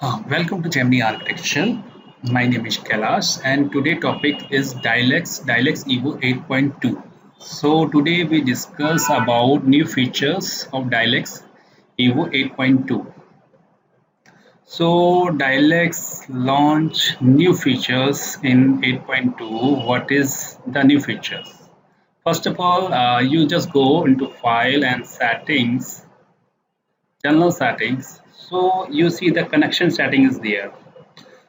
Welcome to Gemini Architecture. My name is Kailash and today topic is Dialux Evo 8.2. So today we discuss about new features of Dialux Evo 8.2. So Dialux launch new features in 8.2. What is the new features? First of all, you just go into File and Settings, General Settings. So you see the connection setting is there.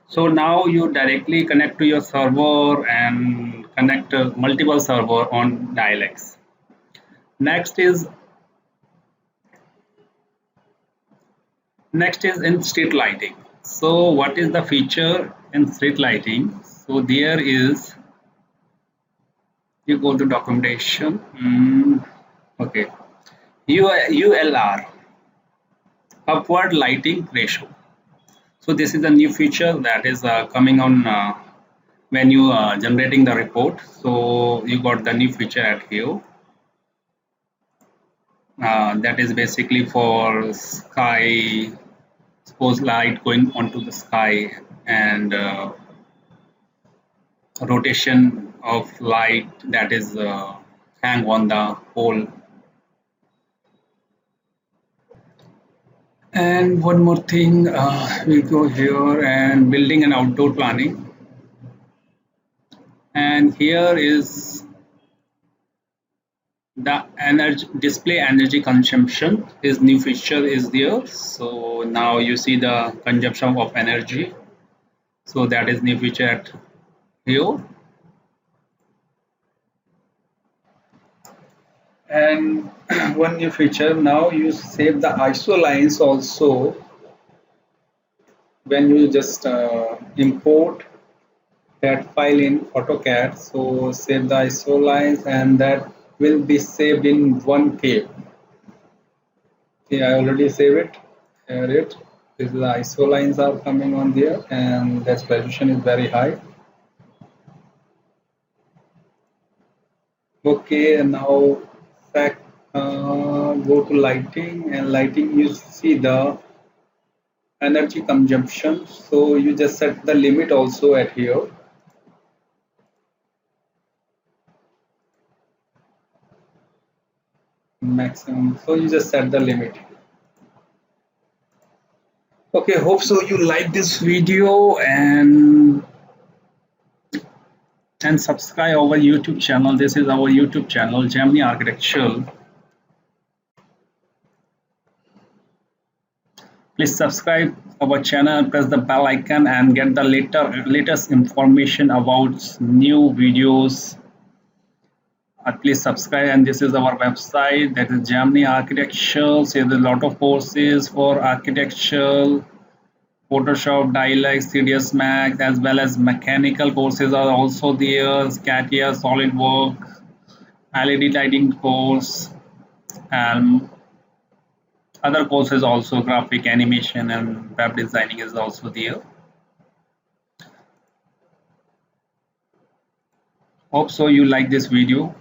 So now you directly connect to your server and connect multiple server on Dialux. Next is in street lighting. So what is the feature in street lighting? So there is, you go to documentation. Okay, ULR, upward lighting ratio. So this is a new feature that is coming on when you are generating the report. So you got the new feature at here. That is basically for sky, suppose light going onto the sky and rotation of light that is hang on the pole. And one more thing, we go here and building and outdoor planning. And here is the energy display energy consumption is new feature is there. So now you see the consumption of energy. So that is new feature at here. And one new feature, now you save the ISO lines also when you just import that file in AutoCAD. So save the ISO lines and that will be saved in 1K. Okay, I already save it. Here it is, the ISO lines are coming on there and the resolution is very high. Okay, and now go to lighting, and lighting you see the energy consumption. So you just set the limit also at here. Maximum, so you just set the limit. Okay, hope so you like this video and subscribe our YouTube channel. This is our YouTube channel, Gemini Architecture. Please subscribe our channel, press the bell icon and get the latest information about new videos. Please subscribe, and this is our website, that is Gemini Architecture. So there's a lot of courses for architecture, Photoshop, Dialux, CDS Max, as well as mechanical courses are also there, CATIA, SolidWorks, LED lighting course, and other courses also, graphic animation and web designing is also there. Hope so you like this video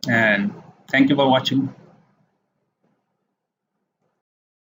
and thank you for watching.